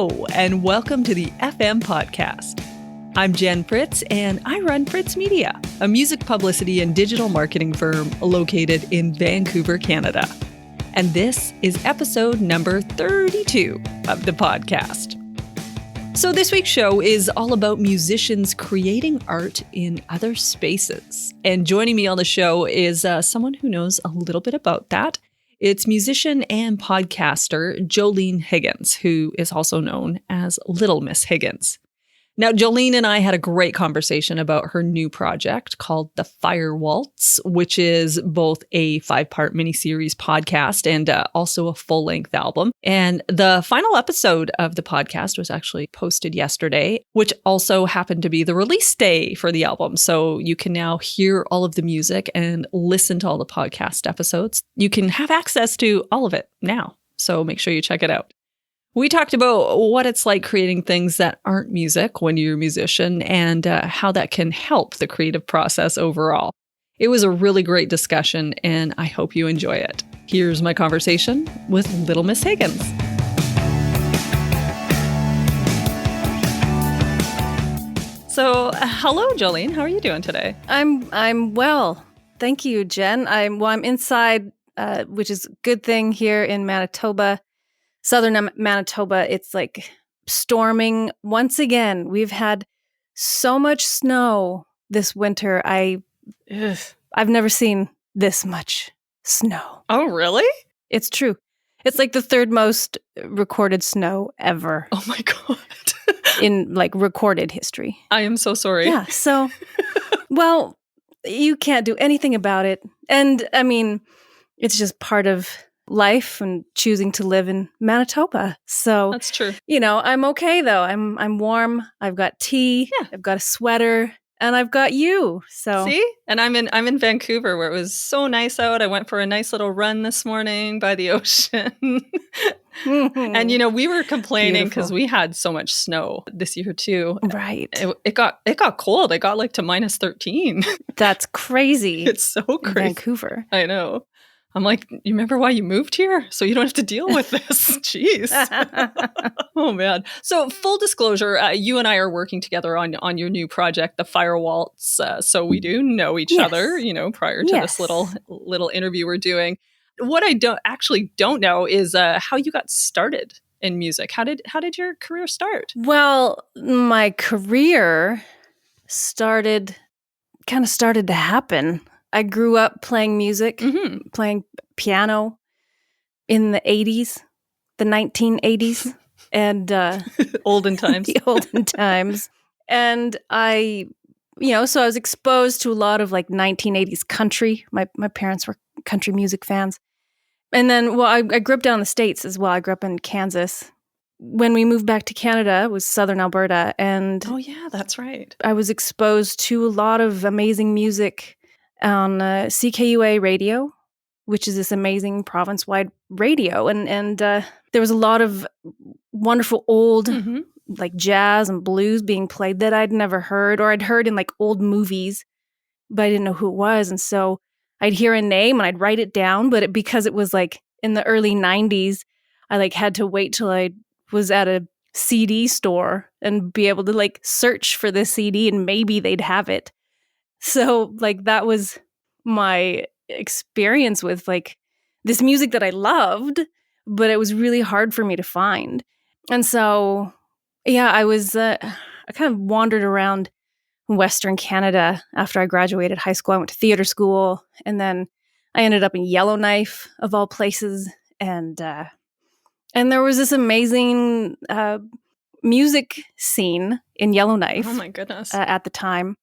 Hello, and welcome to the FM podcast. I'm Jen Fritz, and I run Fritz Media, a music publicity and digital marketing firm located in Vancouver, Canada. And this is episode number 32 of the podcast. So this week's show is all about musicians creating art in other spaces. And joining me on the show is someone who knows a little bit about that. It's musician and podcaster Jolene Higgins, who is also known as Little Miss Higgins. Now, Jolene and I had a great conversation about her new project called the Fire Waltz, which is both a 5-part miniseries podcast and also a full-length album. And the final episode of the podcast was actually posted yesterday, which also happened to be the release day for the album. So you can now hear all of the music and listen to all the podcast episodes. You can have access to all of it now. So make sure you check it out. We talked about what it's like creating things that aren't music when you're a musician and how that can help the creative process overall. It was a really great discussion, and I hope you enjoy it. Here's my conversation with Little Miss Higgins. So, hello, Jolene. How are you doing today? I'm well. Thank you, Jen. I'm inside, which is a good thing here in Manitoba. Southern Manitoba, it's like storming once again. We've had so much snow this winter. I've never seen this much snow. Oh, really? It's true. It's like the third most recorded snow ever. Oh my God. In like recorded history. I am so sorry. Yeah. So, well, you can't do anything about it. And I mean, it's just part of life and choosing to live in Manitoba. So that's true. You know, I'm okay though. I'm warm. I've got tea. Yeah. I've got a sweater, and I've got you. So see, and I'm in Vancouver, where it was so nice out. I went for a nice little run this morning by the ocean. And you know, we were complaining because we had so much snow this year too. Right. It got cold. It got like to minus 13. That's crazy. It's so crazy. Vancouver. I know. I'm like, you remember why you moved here? So you don't have to deal with this. Jeez. Oh, man. So full disclosure, you and I are working together on your new project, the Fire Waltz. So we do know each other, you know, prior to this little interview we're doing. What I don't know is how you got started in music. How did your career start? Well, my career started to happen. I grew up playing music, playing piano in the 80s, the 1980s, and olden times. The olden times. And so I was exposed to a lot of like 1980s country. My parents were country music fans. And then, I grew up down in the States as well. I grew up in Kansas. When we moved back to Canada, it was Southern Alberta. And oh, yeah, that's right. I was exposed to a lot of amazing music on CKUA radio, which is this amazing province-wide radio. And there was a lot of wonderful old like jazz and blues being played that I'd never heard, or I'd heard in like old movies, but I didn't know who it was. And so I'd hear a name and I'd write it down, but because it was like in the early 90s, I like had to wait till I was at a CD store and be able to like search for this CD and maybe they'd have it. So, like, that was my experience with, like, this music that I loved, but it was really hard for me to find. And so, yeah, I kind of wandered around Western Canada after I graduated high school. I went to theater school, and then I ended up in Yellowknife, of all places. And there was this amazing music scene in Yellowknife. Oh, my goodness. At the time.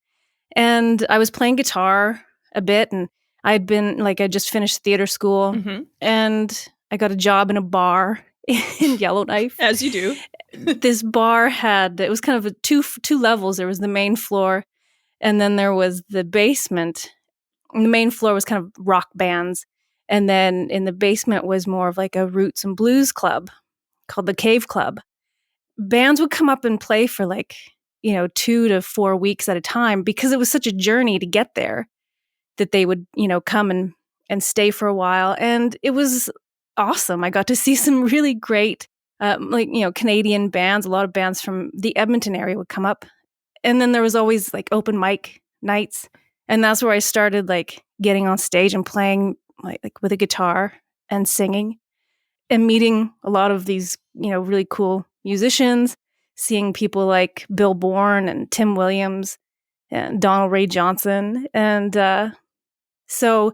And I was playing guitar a bit, and I just finished theater school, and I got a job in a bar in Yellowknife. As you do. This bar it was kind of two levels. There was the main floor, and then there was the basement. And the main floor was kind of rock bands, and then in the basement was more of like a roots and blues club called the Cave Club. Bands would come up and play for like 2 to 4 weeks at a time, because it was such a journey to get there, that they would, come and stay for a while. And it was awesome. I got to see some really great Canadian bands. A lot of bands from the Edmonton area would come up. And then there was always like open mic nights. And that's where I started like getting on stage and playing like with a guitar and singing and meeting a lot of these, really cool musicians, seeing people like Bill Bourne and Tim Williams and Donald Ray Johnson. And so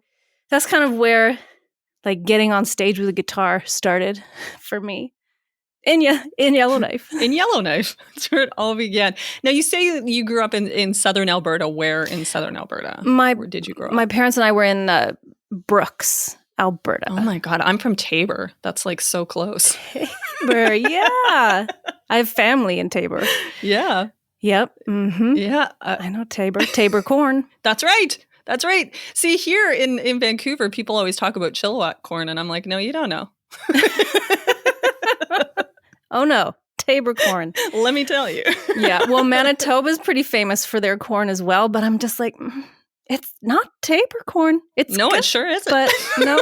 that's kind of where like getting on stage with a guitar started for me. In Yellowknife. In Yellowknife. That's where it all began. Now, you say you grew up in southern Alberta. Where in southern Alberta? Where did you grow up? My parents and I were in Brooks, Alberta. Oh my God. I'm from Tabor. That's like so close. Tabor, yeah. I have family in Tabor. Yeah. Yep. Mm-hmm. Yeah. I know Tabor. Tabor corn. That's right. That's right. See, here in Vancouver, people always talk about Chilliwack corn, and I'm like, no, you don't know. Oh no, Tabor corn. Let me tell you. Yeah, well, Manitoba's pretty famous for their corn as well, but I'm just like, it's not Tabor corn. It's no, good, it sure isn't. But no,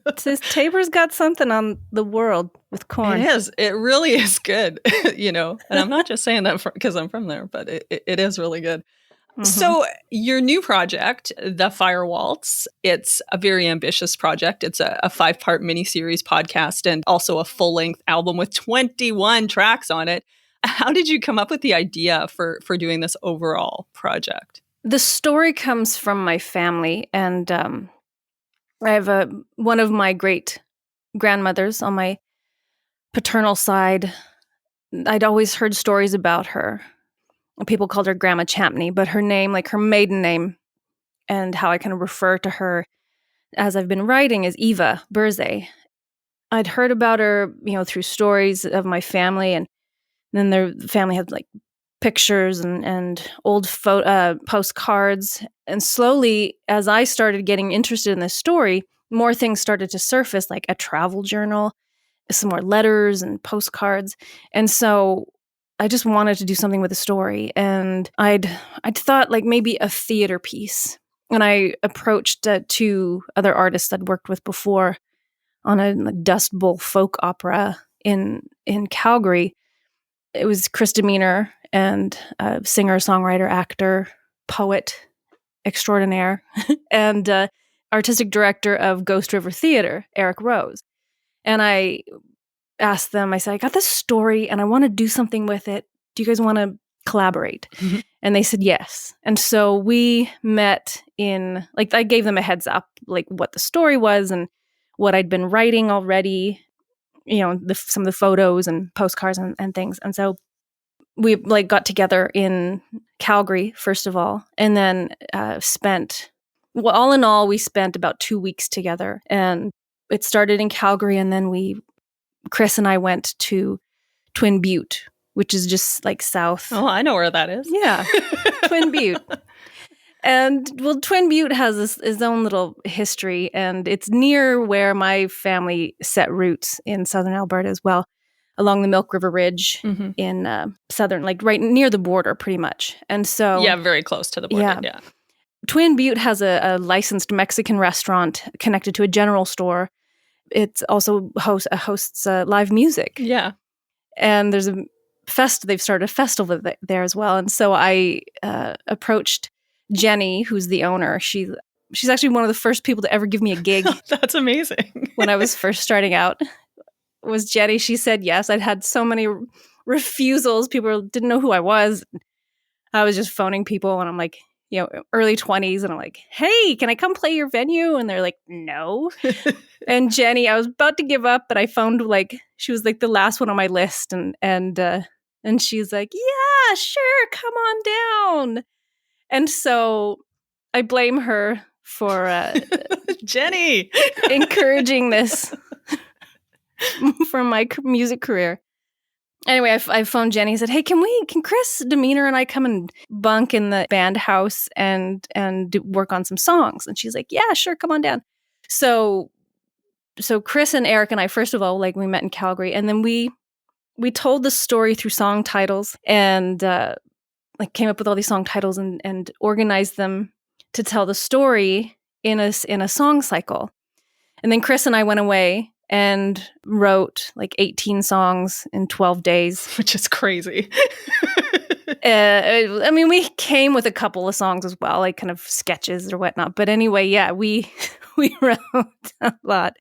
it says Tabor's got something on the world with corn. It is. It really is good, And I'm not just saying that because I'm from there, but it is really good. Mm-hmm. So your new project, the Fire Waltz, it's a very ambitious project. It's a 5-part miniseries podcast and also a full-length album with 21 tracks on it. How did you come up with the idea for doing this overall project? The story comes from my family, and I have one of my great grandmothers on my paternal side. I'd always heard stories about her. People called her Grandma Champney, but her name, like her maiden name, and how I kind of refer to her as I've been writing is Eva Burzay. I'd heard about her, through stories of my family, and then their family had like pictures and old postcards. And slowly, as I started getting interested in this story, more things started to surface, like a travel journal, some more letters and postcards. And so I just wanted to do something with the story, and I'd thought like maybe a theater piece. And I approached 2 other artists I'd worked with before on a Dust Bowl folk opera in Calgary. It was Chris Demeanor, and a singer, songwriter, actor, poet extraordinaire, and artistic director of Ghost River Theater, Eric Rose. And I asked them, I said, I got this story and I want to do something with it. Do you guys want to collaborate? Mm-hmm. And they said yes. And so we met I gave them a heads up, like what the story was and what I'd been writing already, some of the photos and postcards and things. And so we got together in Calgary, first of all, and then all in all, we spent about 2 weeks together. And it started in Calgary, and then Chris and I went to Twin Butte, which is just like south. Oh, I know where that is. Yeah, Twin Butte. And well, Twin Butte has its own little history, and it's near where my family set roots in southern Alberta as well, along the Milk River Ridge in southern, like right near the border, pretty much. And so, yeah, very close to the border. Yeah. Twin Butte has a licensed Mexican restaurant connected to a general store. It also hosts live music. Yeah. And there's they've started a festival there as well. And so I approached Jenny, who's the owner. She's actually one of the first people to ever give me a gig. That's amazing. When I was first starting out, was Jenny. She said yes. I'd had so many refusals. People didn't know who I was. I was just phoning people, and I'm like, early 20s, and I'm like, hey, can I come play your venue? And they're like, no. And Jenny, I was about to give up, but I found she was like the last one on my list, and she's like, yeah, sure, come on down. And so I blame her for Jenny encouraging this for my music career. Anyway, I phoned Jenny and said, hey, can Chris Demeanor and I come and bunk in the band house and work on some songs? And she's like, yeah, sure, come on down. So Chris and Eric and I, first of all, we met in Calgary, and then we told the story through song titles, and came up with all these song titles and organized them to tell the story in a song cycle. And then Chris and I went away and wrote like 18 songs in 12 days. Which is crazy. I mean, we came with a couple of songs as well, like kind of sketches or whatnot. But anyway, yeah, we wrote a lot,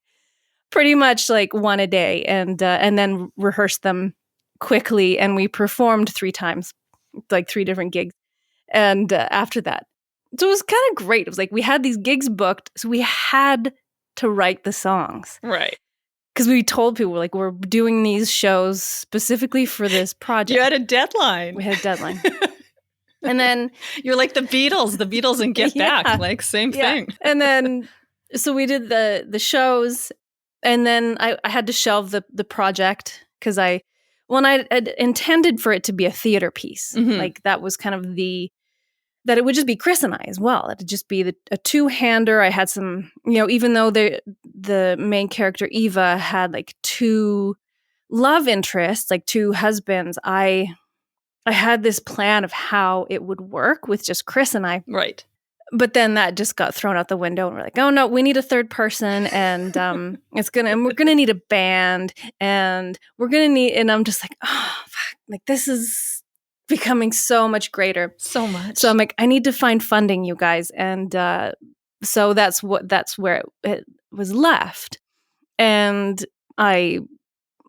pretty much like one a day, and then rehearsed them quickly. And we performed 3 times, like 3 different gigs. And after that, so it was kind of great. It was like we had these gigs booked, so we had to write the songs. Right. Because we told people, like, we're doing these shows specifically for this project. You had a deadline. We had a deadline. And then you're like the Beatles and Get Back, like same thing. And then, so we did the shows, and then I had to shelve the project because I had intended for it to be a theater piece. Mm-hmm. Like that was kind of that it would just be Chris and I as well. It'd just be a 2-hander. I had some, even though the main character Eva had like 2 love interests, like 2 husbands, I had this plan of how it would work with just Chris and I. Right. But then that just got thrown out the window, and we're like, oh no, we need a 3rd person, and we're gonna need a band, and and I'm just like, oh fuck, like this is becoming so much greater. So much. So I'm like, I need to find funding, you guys. And so that's where it was left. And I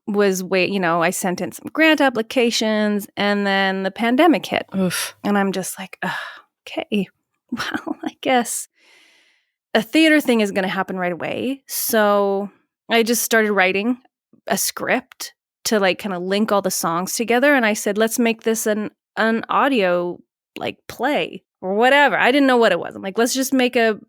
was I sent in some grant applications, and then the pandemic hit. Oof. And I'm just like, okay, well, I guess a theater thing is going to happen right away. So I just started writing a script to like kind of link all the songs together. And I said, let's make this an audio like play or whatever. I didn't know what it was. I'm like, let's make it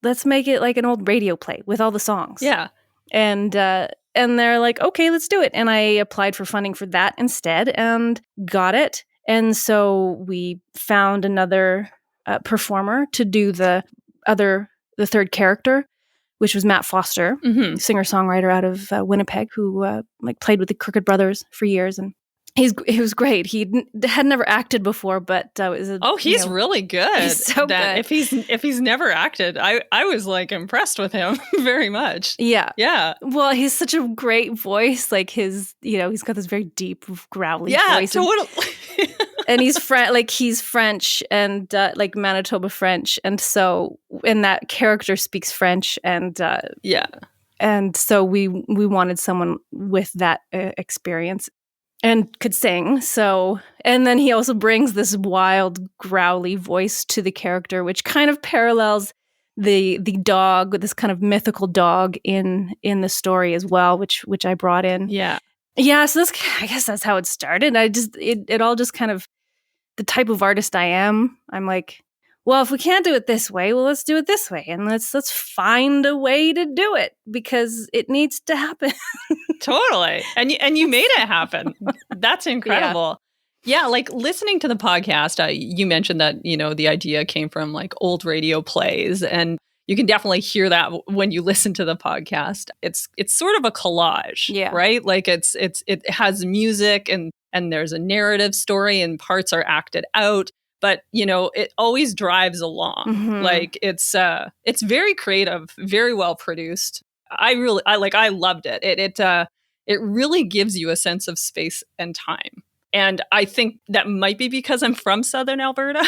like an old radio play with all the songs. Yeah. And they're like, okay, let's do it. And I applied for funding for that instead and got it. And so we found another performer to do the 3rd character, which was Matt Foster, mm-hmm. singer-songwriter out of Winnipeg, who played with the Crooked Brothers for years, and he was great. He had never acted before, but he's really good. He's so good. If he's never acted, I was like impressed with him very much. Yeah. Well, he's such a great voice. Like his, he's got this very deep, growly voice. Yeah, totally. And he's French and like Manitoba French, and that character speaks French, and and so we wanted someone with that experience and could sing. So, and then he also brings this wild, growly voice to the character, which kind of parallels the dog, this kind of mythical dog in the story as well, which I brought in. Yeah, so I guess that's how it started. It all just kind of, the type of artist I am, I'm like, well, if we can't do it this way, well, let's do it this way. And let's find a way to do it because it needs to happen. Totally. And you made it happen. That's incredible. Yeah, like listening to the podcast, you mentioned that, the idea came from like old radio plays, and you can definitely hear that when you listen to the podcast. It's sort of a collage, right? Like it has music and there's a narrative story and parts are acted out, but it always drives along. Mm-hmm. Like it's very creative, very well produced. I loved it. It really gives you a sense of space and time. And I think that might be because I'm from Southern Alberta.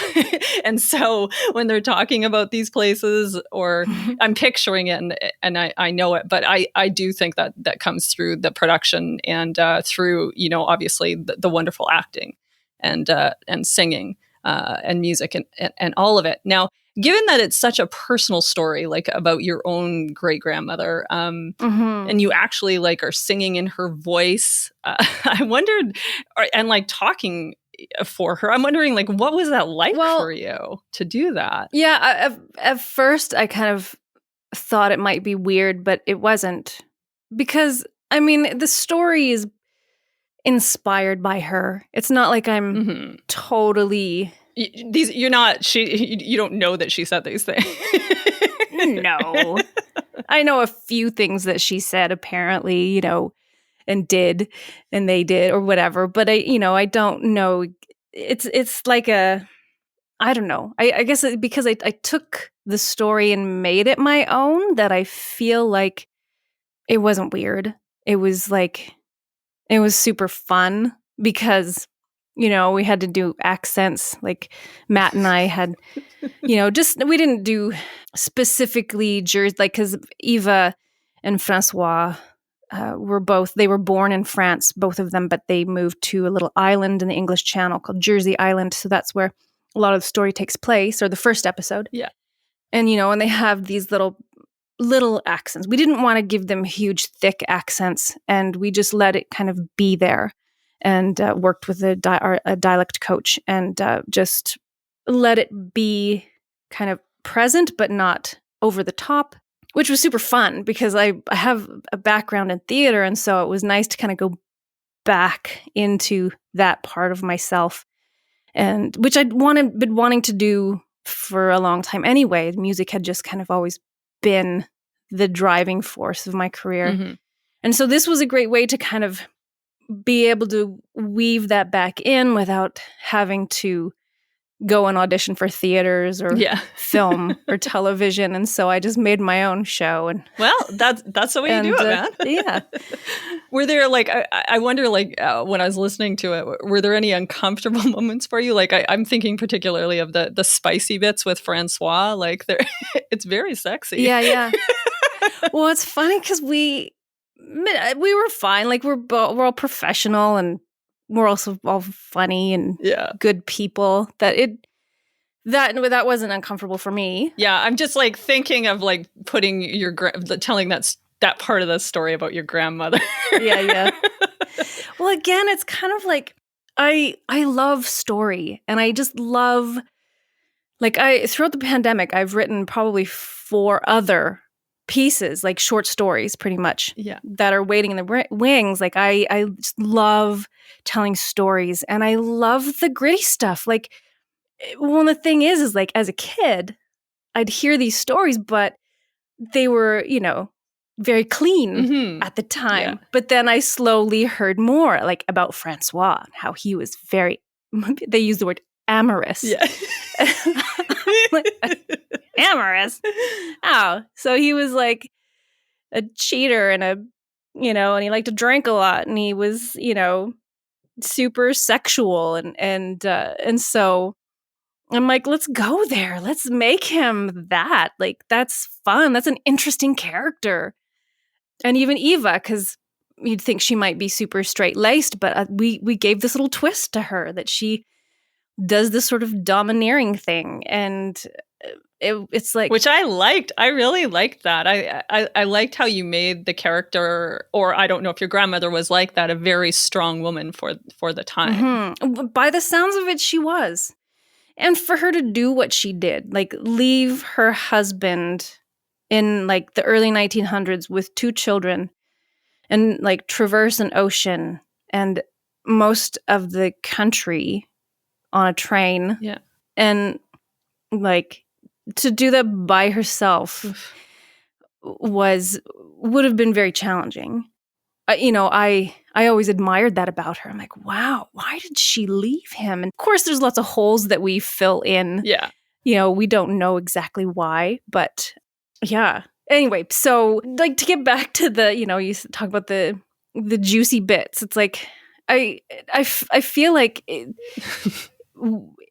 And so when they're talking about these places, or I'm picturing it and I know it, but I do think that comes through the production and through, obviously the wonderful acting and singing and music and all of it. Now, given that it's such a personal story, like about your own great grandmother, mm-hmm. and you actually like are singing in her voice, I wondered, and like talking for her, I'm wondering, like, what was that like for you to do that? Yeah, at first I kind of thought it might be weird, but it wasn't, because I mean the story is inspired by her. It's not like I'm mm-hmm. totally. You don't know that she said these things. No. I know a few things that she said, apparently, and did, and they did, or whatever. But I don't know. It's like I don't know. I guess because I took the story and made it my own, that I feel like it wasn't weird. It was super fun because, we had to do accents. Like Matt and I had, we didn't do specifically Jersey, like, because Eva and Francois they were born in France, both of them, but they moved to a little island in the English Channel called Jersey Island. So that's where a lot of the story takes place, or the first episode. Yeah. And, and they have these little accents. We didn't want to give them huge, thick accents, and we just let it kind of be there, and worked with a dialect coach, and just let it be kind of present, but not over the top, which was super fun because I have a background in theater, and so it was nice to kind of go back into that part of myself, and which I'd been wanting to do for a long time anyway. Music had just kind of always been the driving force of my career. Mm-hmm. And so this was a great way to kind of be able to weave that back in without having to go and audition for theaters or film or television. And so I just made my own show. And well, that's the way you do it, man. Yeah. Were there I wonder, when I was listening to it, were there any uncomfortable moments for you? Like I'm thinking particularly of the spicy bits with Francois. Like it's very sexy. Yeah. Well, it's funny because we were fine. Like we're all professional, and we're also all funny and good people. That wasn't uncomfortable for me. Yeah, I'm just thinking of putting telling that part of the story about your grandmother. Yeah. Well, again, it's kind of like I love story, and I just love throughout the pandemic, I've written probably 4 other pieces, like short stories pretty much, that are waiting in the wings. Like I just love telling stories, and I love the gritty stuff. Like, well, the thing is like as a kid, I'd hear these stories, but they were, very clean at the time. Yeah. But then I slowly heard more about Francois, how he was they use the word amorous. Yeah. Amorous? Oh, so he was like a cheater and and he liked to drink a lot, and he was, super sexual, and so I'm like, let's go there. Let's make him that. Like, that's fun. That's an interesting character. And even Eva, because you'd think she might be super straight-laced, but we gave this little twist to her that she does this sort of domineering thing, and it's like, which I liked. I really liked that. I liked how you made the character, or I don't know if your grandmother was like that, a very strong woman for the time. Mm-hmm. By the sounds of it, she was. And for her to do what she did, like leave her husband in the early 1900s with 2 children, and traverse an ocean and most of the country on a train. Yeah. And to do that by herself would have been very challenging. I always admired that about her. I'm like, wow, why did she leave him? And of course, there's lots of holes that we fill in. Yeah. We don't know exactly why, but yeah. Anyway, so to get back to the, you talk about the juicy bits. It's like, I feel like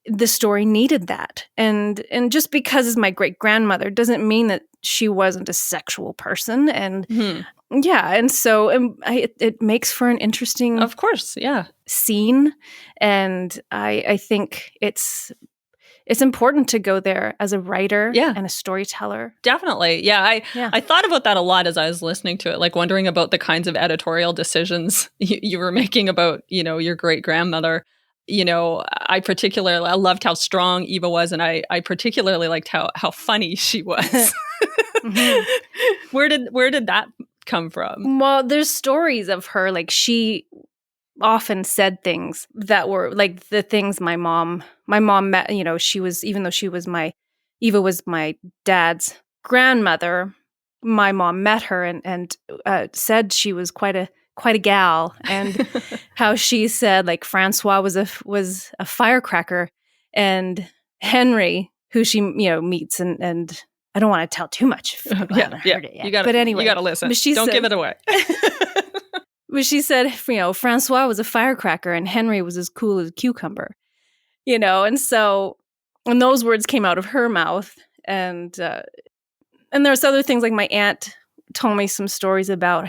the story needed that. And just because it's my great grandmother doesn't mean that she wasn't a sexual person. And yeah, and so it makes for an interesting, of course, scene. And I think it's important to go there as a writer and a storyteller. Definitely. Yeah. I thought about that a lot as I was listening to it, wondering about the kinds of editorial decisions you were making about, your great grandmother. I loved how strong Eva was, and I particularly liked how funny she was. Mm-hmm. Where did that come from? Well, there's stories of her, she often said things that were the things my mom met, she was, even though Eva was my dad's grandmother, my mom met her and said she was quite a gal, and how she said Francois was a firecracker, and Henry, who she meets and I don't want to tell too much if people haven't heard it yet. But anyway, you got to listen. Don't give it away. But she said, Francois was a firecracker and Henry was as cool as a cucumber, and so, and those words came out of her mouth. And there's other things, like my aunt told me some stories about,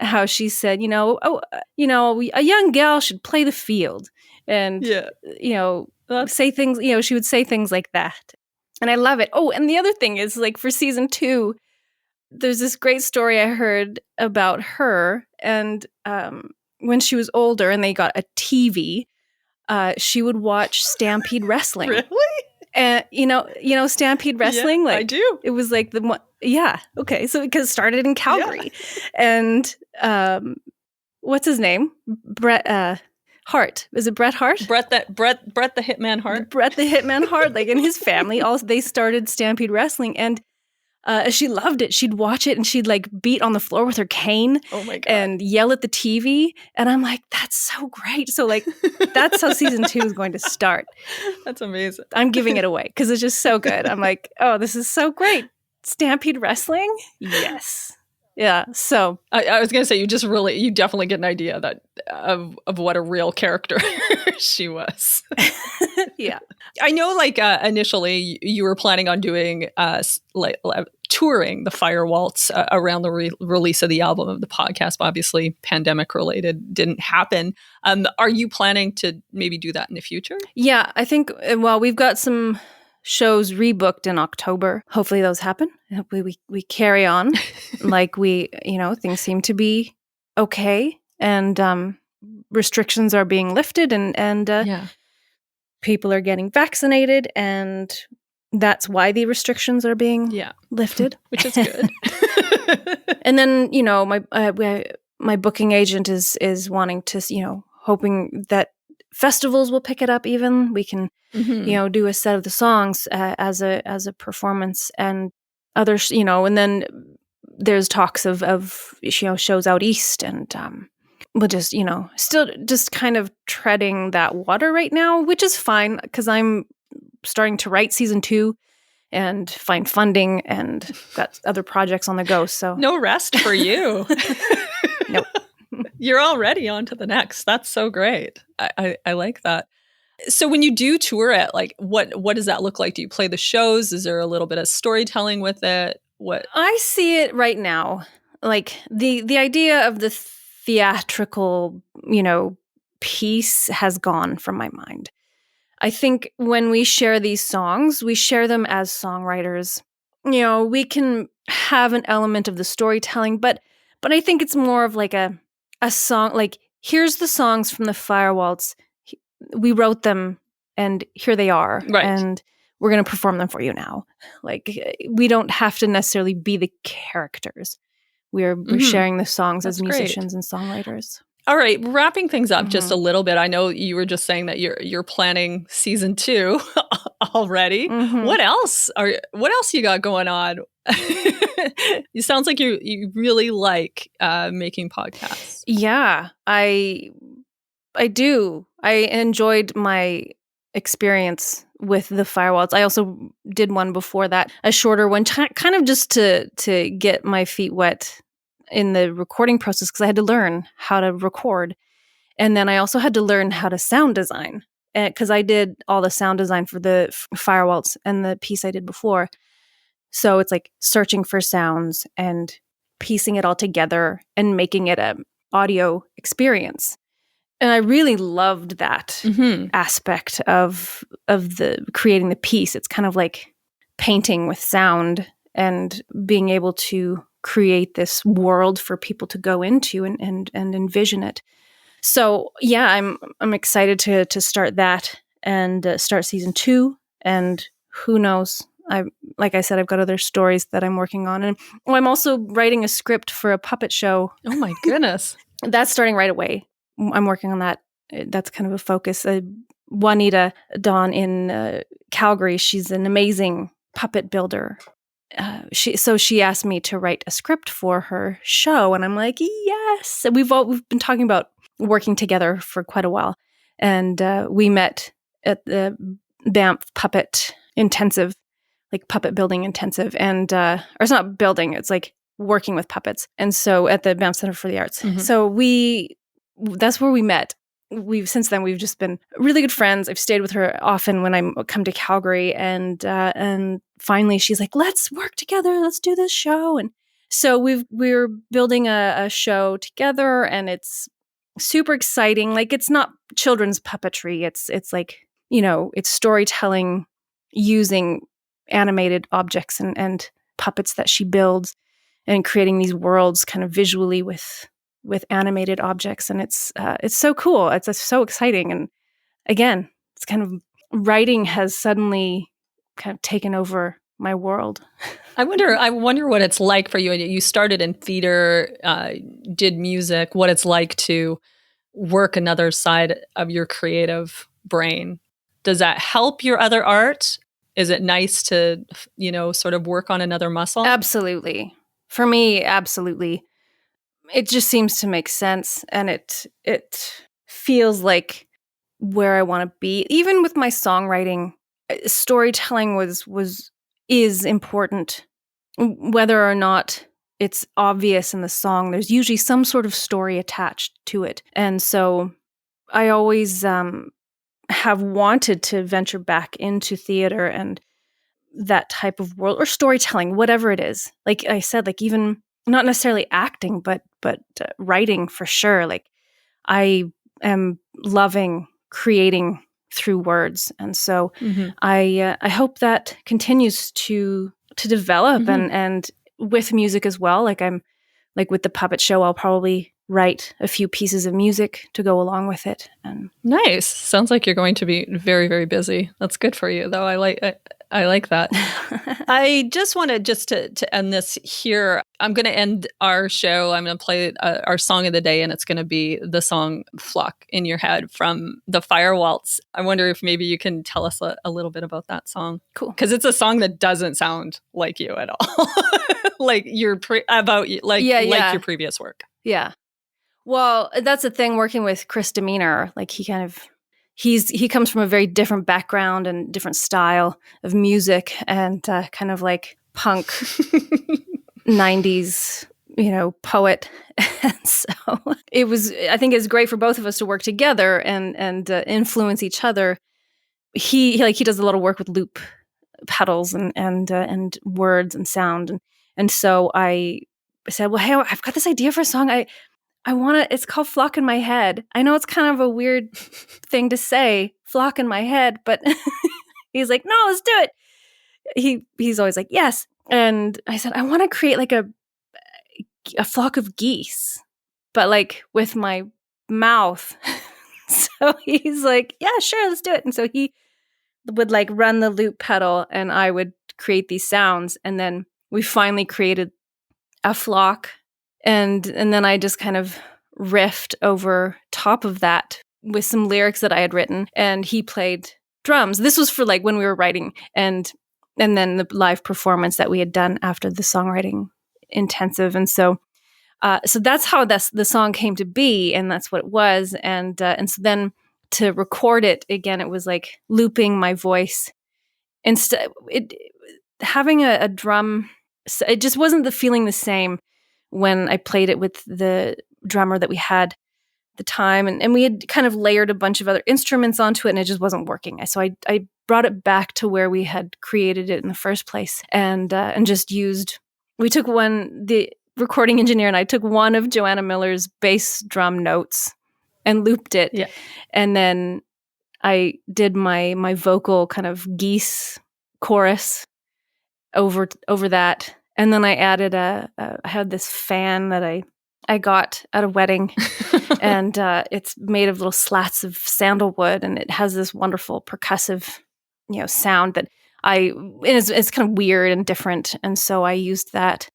how she said, a young gal should play the field. And, say things, she would say things like that. And I love it. Oh, and the other thing is, like, for season 2, there's this great story I heard about her. And when she was older and they got a TV, she would watch Stampede Wrestling. Really? And Stampede Wrestling? Yeah, I do. It was like okay. So because it started in Calgary. Yeah. And what's his name? Bret Hart. Is it Bret Hart? Bret the Hitman Hart. Bret the Hitman Hart. Like, and his family also, they started Stampede Wrestling, and she loved it. She'd watch it and she'd like beat on the floor with her cane. Oh my God. And yell at the TV. And I'm like, that's so great. So like, that's how season 2 is going to start. That's amazing. I'm giving it away because it's just so good. I'm like, oh, this is so great. Stampede Wrestling? Yes. Yeah. So I was going to say, you definitely get an idea of what a real character she was. Yeah. I know, like, initially you were planning on doing touring the Fire Waltz around the release of the album. Of the podcast, obviously pandemic related, didn't happen. Are you planning to maybe do that in the future? Yeah, I think, we've got some shows rebooked in October. Hopefully those happen. Hopefully we carry on like things seem to be okay, and restrictions are being lifted, and people are getting vaccinated, and that's why the restrictions are being lifted, which is good. And then my booking agent is wanting to hoping that festivals will pick it up. Even we can do a set of the songs as a performance, and others, and then there's talks of shows out east, and we'll just still just kind of treading that water right now, which is fine because I'm starting to write season 2 and find funding and got other projects on the go. So no rest for you. Nope. You're already on to the next. That's so great. I like that. So when you do tour it, like what does that look like? Do you play the shows? Is there a little bit of storytelling with it? What I see it right now, like the idea of the theatrical, piece has gone from my mind. I think when we share these songs, we share them as songwriters. We can have an element of the storytelling, but I think it's more of like a song, like, here's the songs from the Fire Waltz. We wrote them and here they are. Right. And we're going to perform them for you now. Like, we don't have to necessarily be the characters. We're sharing the songs as musicians and songwriters. All right, wrapping things up just a little bit. I know you were just saying that you're planning season 2 already. What else you got going on? It sounds like you really like making podcasts. Yeah, I do. I enjoyed my experience with the Fire Waltz. I also did one before that, a shorter one, kind of just to get my feet wet in the recording process, because I had to learn how to record. And then I also had to learn how to sound design, because I did all the sound design for the Fire Waltz and the piece I did before. So it's like searching for sounds and piecing it all together and making it an audio experience. And I really loved that aspect of the creating the piece. It's kind of like painting with sound and being able to create this world for people to go into and envision it. So yeah, I'm excited to start that and start season 2. And who knows? Like I said, I've got other stories that I'm working on, and I'm also writing a script for a puppet show. Oh my goodness, that's starting right away. I'm working on that. That's kind of a focus. Juanita Dawn in Calgary, she's an amazing puppet builder. She asked me to write a script for her show, and I'm like, yes. And we've been talking about working together for quite a while, and we met at the Banff Puppet Intensive like puppet building intensive, and or it's not building, it's like working with puppets. And so at the Banff Center for the Arts. Mhm. So that's where we met. Since then we've just been really good friends. I've stayed with her often when I come to Calgary, and finally she's like, let's work together, let's do this show. And so we're building a show together, and it's super exciting. Like, it's not children's puppetry. It's like, it's storytelling using animated objects and puppets that she builds, and creating these worlds kind of visually with animated objects. And it's so cool. It's so exciting. And again, it's kind of, writing has suddenly kind of taken over my world. I wonder what it's like for you. You started in theater, did music, what it's like to work another side of your creative brain. Does that help your other art? Is it nice to, sort of work on another muscle? Absolutely. For me, absolutely. It just seems to make sense, and it feels like where I want to be. Even with my songwriting, storytelling is important. Whether or not it's obvious in the song, there's usually some sort of story attached to it. And so I always have wanted to venture back into theater and that type of world, or storytelling, whatever it is. Like I said, like, even not necessarily acting, but writing for sure. Like, I am loving creating through words, and so I hope that continues to develop, and with music as well. Like, I'm like, with the puppet show, I'll probably write a few pieces of music to go along with it. And nice. Sounds like you're going to be very, very busy. That's good for you, though. I like that. I just wanted to end this here. I'm going to end our show. I'm going to play our song of the day, and it's going to be the song "Flock in Your Head" from the Fire Waltz. I wonder if maybe you can tell us a little bit about that song. Cool. Because it's a song that doesn't sound like you at all. Like your like your previous work. Yeah. Well, that's the thing, working with Chris Demeanor. Like, he comes from a very different background and different style of music, and kind of like punk 90s, poet. And so I think it's great for both of us to work together and influence each other. He does a lot of work with loop pedals and words and sound. And so I said, well, hey, I've got this idea for a song. I want to, it's called Flock in My Head. I know it's kind of a weird thing to say, flock in my head, but he's like, no, let's do it. He's always like, yes. And I said, I want to create like a flock of geese, but like with my mouth. So he's like, yeah, sure, let's do it. And so he would like run the loop pedal, and I would create these sounds. And then we finally created a flock. And then I just kind of riffed over top of that with some lyrics that I had written, and he played drums. This was for like when we were writing, and then the live performance that we had done after the songwriting intensive. And so that's how the song came to be, and that's what it was. And so then to record it again, it was like looping my voice instead. Having a drum, it just wasn't the same when I played it with the drummer that we had at the time. And we had kind of layered a bunch of other instruments onto it, and it just wasn't working. So I brought it back to where we had created it in the first place, and just we took the recording engineer and I took one of Joanna Miller's bass drum notes and looped it. Yeah. And then I did my vocal kind of geese chorus over that. And then I added I had this fan that I got at a wedding, and it's made of little slats of sandalwood, and it has this wonderful percussive, sound that it's kind of weird and different. And so I used that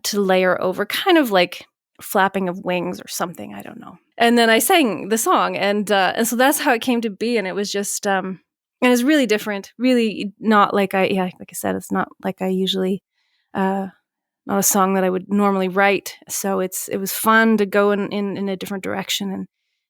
to layer over, kind of like flapping of wings or something. I don't know. And then I sang the song, and so that's how it came to be. And it was just, and it's really different, really not like like I said, it's not like I usually. Not a song that I would normally write. So it was fun to go in a different direction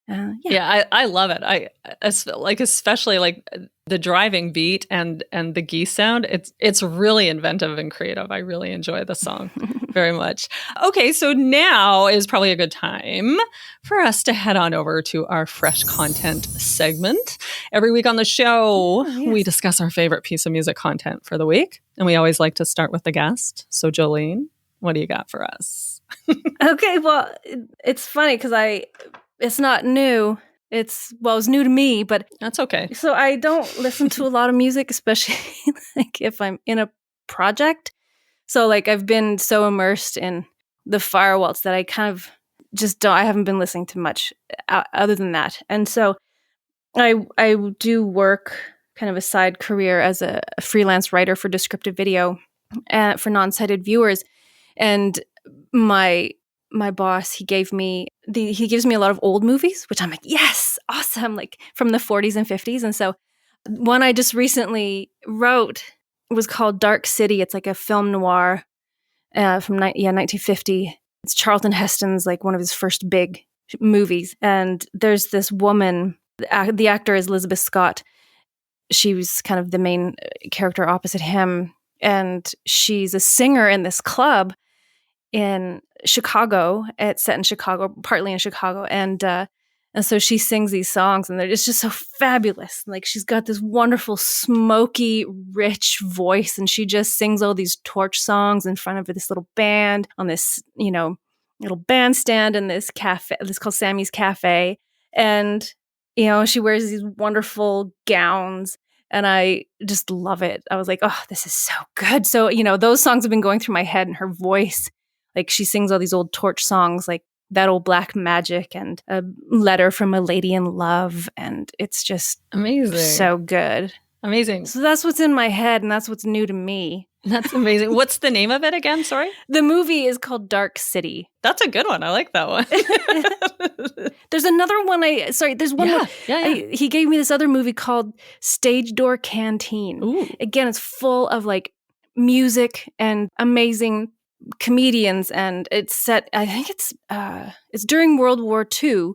I love it. Especially like the driving beat and the geese sound. It's really inventive and creative. I really enjoy the song very much. Okay, so now is probably a good time for us to head on over to our fresh content segment. Every week on the show, we discuss our favorite piece of music content for the week, and we always like to start with the guest. So Jolene, what do you got for us? Okay, well, it's funny because it's not new. It's new to me, but that's okay. So I don't listen to a lot of music, especially like if I'm in a project. So like I've been so immersed in the Fire Waltz that I kind of I haven't been listening to much other than that. And so I do work kind of a side career as a freelance writer for descriptive video for non-sighted viewers. And my boss, he gives me a lot of old movies, which I'm like, yes, awesome, like from the 40s and 50s. And so one I just recently wrote was called Dark City. It's like a film noir from 1950. It's Charlton Heston's like one of his first big movies. And there's this woman, the actor is Elizabeth Scott. She was kind of the main character opposite him. And she's a singer in this club in Chicago. It's set in Chicago, partly in Chicago, and so she sings these songs, and it's just so fabulous. Like she's got this wonderful, smoky, rich voice, and she just sings all these torch songs in front of this little band on this, little bandstand in this cafe. It's called Sammy's Cafe, and she wears these wonderful gowns. And I just love it. I was like, oh, this is so good. So, those songs have been going through my head, and her voice. Like she sings all these old torch songs like That Old Black Magic and A Letter from a Lady in Love. And it's just amazing. So good. Amazing. So that's what's in my head, and that's what's new to me. That's amazing. What's the name of it again? Sorry? The movie is called Dark City. That's a good one. I like that one. There's another one. There's one. He gave me this other movie called Stage Door Canteen. Ooh. Again, it's full of like music and amazing comedians, and it's set, I think it's during World War II,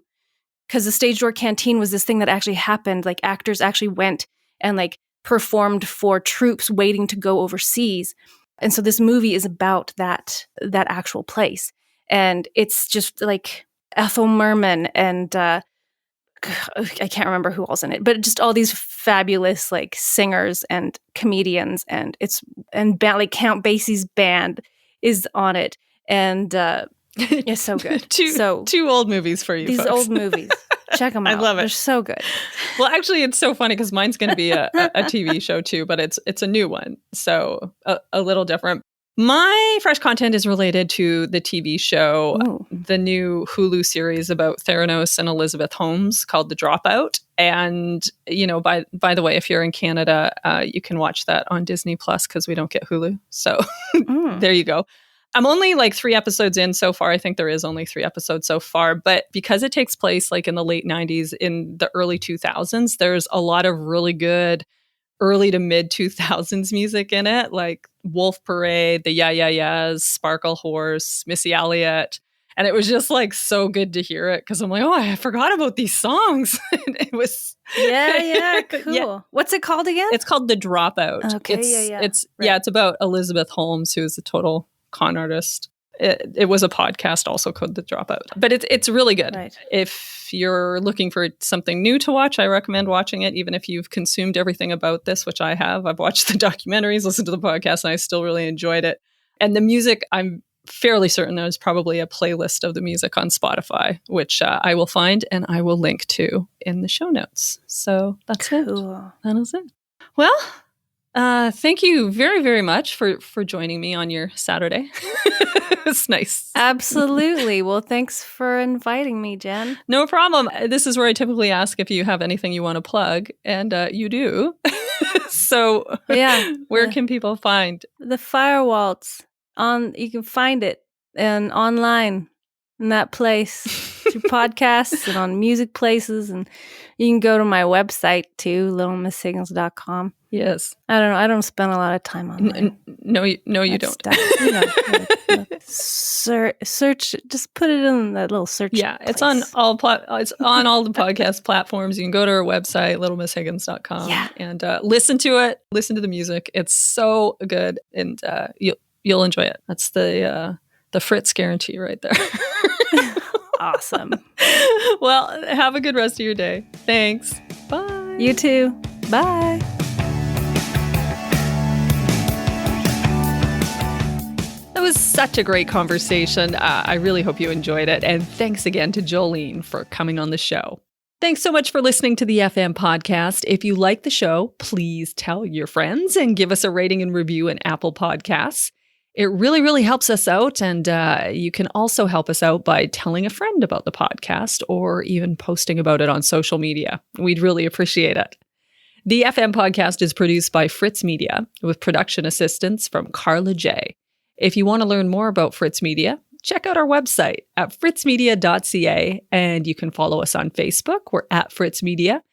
because the Stage Door Canteen was this thing that actually happened. Like actors actually went and like performed for troops waiting to go overseas. And so this movie is about that actual place. And it's just like Ethel Merman and I can't remember who else in it, but just all these fabulous like singers and comedians, and like Count Basie's band is on it, and it's so good. two old movies for you. These folks. old movies, check them out. I love it. They're so good. Well, actually, it's so funny because mine's going to be a TV show too, but it's a new one, so a little different. My fresh content is related to the TV show, the new Hulu series about Theranos and Elizabeth Holmes called The Dropout. And, by the way, if you're in Canada, you can watch that on Disney Plus because we don't get Hulu. So there you go. I'm only like 3 episodes in so far. I think there is only 3 episodes so far. But because it takes place like in the late 90s, in the early 2000s, there's a lot of really good early to mid 2000s music in it, like Wolf Parade, the Yeah Yeah Yeahs, Sparkle Horse, Missy Elliott. And it was just like so good to hear it because I'm like, oh, I forgot about these songs. It was cool. Yeah. What's it called again? It's called The Dropout. Okay, it's about Elizabeth Holmes, who's a total con artist. It was a podcast also called The Dropout, but it's really good. Right. If you're looking for something new to watch, I recommend watching it, even if you've consumed everything about this, which I have. I've watched the documentaries, listened to the podcast, and I still really enjoyed it. And the music, I'm fairly certain there's probably a playlist of the music on Spotify, which I will find and I will link to in the show notes. So that's cool. That is it. Well, thank you very, very much for joining me on your Saturday. It's nice. Absolutely. Well, thanks for inviting me, Jen. No problem. This is where I typically ask if you have anything you want to plug, and you do. So where can people find the Fire Waltz? You can find it online in that place. through podcasts and on music places. And you can go to my website too, littlemisshiggins.com. Yes. I don't know. I don't spend a lot of time online. No, you don't. Stuff. Search. Just put it in that little search. Yeah, place. it's on all the podcast platforms. You can go to our website, littlemisshiggins.com, and listen to it. Listen to the music. It's so good, and you'll enjoy it. That's the Fritz guarantee right there. Awesome. Well, have a good rest of your day. Thanks. Bye. You too. Bye. That was such a great conversation. I really hope you enjoyed it. And thanks again to Jolene for coming on the show. Thanks so much for listening to the FM podcast. If you like the show, please tell your friends and give us a rating and review in Apple Podcasts. It really, really helps us out. And you can also help us out by telling a friend about the podcast or even posting about it on social media. We'd really appreciate it. The FM podcast is produced by Fritz Media with production assistance from Carla J. If you want to learn more about Fritz Media, check out our website at fritzmedia.ca, and you can follow us on Facebook. We're at Fritz Media,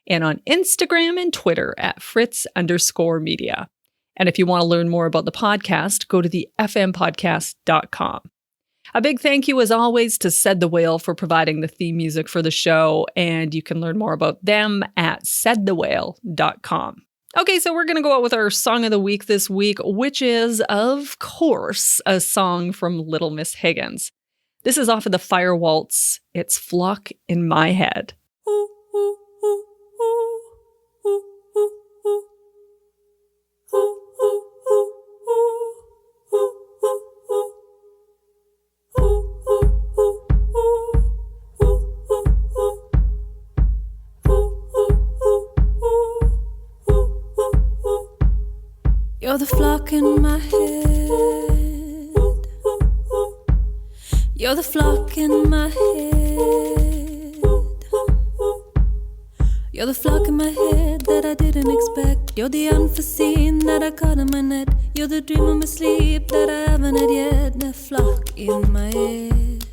and on Instagram and Twitter at Fritz_media. And if you want to learn more about the podcast, go to the fmpodcast.com. A big thank you, as always, to Said the Whale for providing the theme music for the show, and you can learn more about them at saidthewhale.com. Okay, so we're going to go out with our song of the week this week, which is, of course, a song from Little Miss Higgins. This is off of the Fire Waltz. It's Flock in My Head. You're the flock in my head. You're the flock in my head. You're the flock in my head that I didn't expect. You're the unforeseen that I caught in my net. You're the dream of my sleep that I haven't had yet. The flock in my head.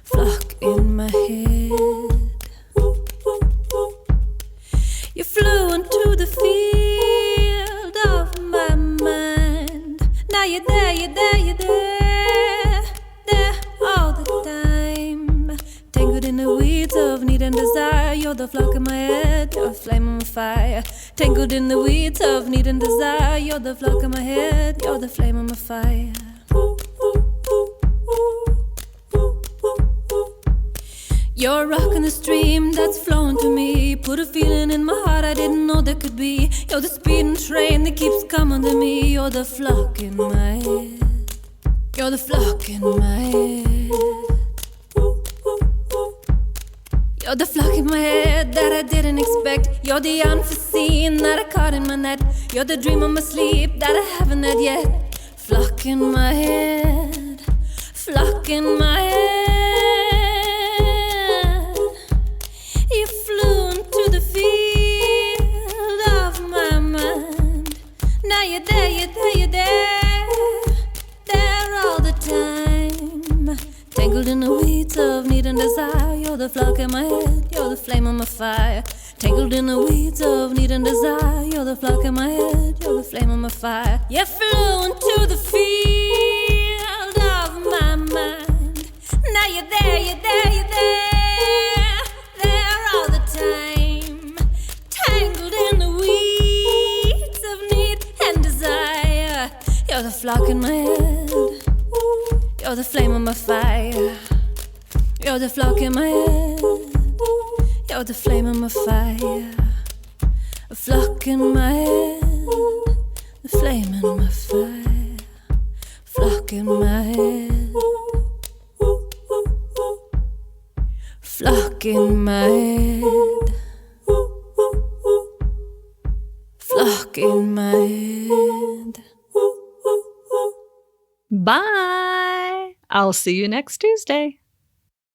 Flock in my head. You flew into the field of my mind. Now you're there, you're there, you're there, there all the time. Tangled in the weeds of need and desire. You're the flock in my head, you're a flame on my fire. Tangled in the weeds of need and desire. You're the flock in my head, you're the flame on my fire. You're a rock in the stream that's flowing to me. Put a feeling in my heart I didn't know there could be. You're the speeding train that keeps coming to me. You're the flock in my head. You're the flock in my head. You're the flock in my head that I didn't expect. You're the unforeseen that I caught in my net. You're the dream of my sleep that I haven't had yet. Flock in my head. Flock in my head. You flew into the field of my mind. Now you're there, you're there, you're there, there all the time. Tangled in the weeds of need and desire. You're the flock in my head, you're the flame on my fire. Tangled in the weeds of need and desire. You're the flock in my head, you're the flame on my fire. You flew into the field of my mind. Now you're there, you're there, you're there, all the time. Tangled in the weeds of need and desire. You're the flock in my head. You're the flame on my fire. You're the flock in my head. You're the flame on my fire. A flock in my head. The flame in my fire. Flock in my head. Flock in my head. Flock in my head. Bye. I'll see you next Tuesday.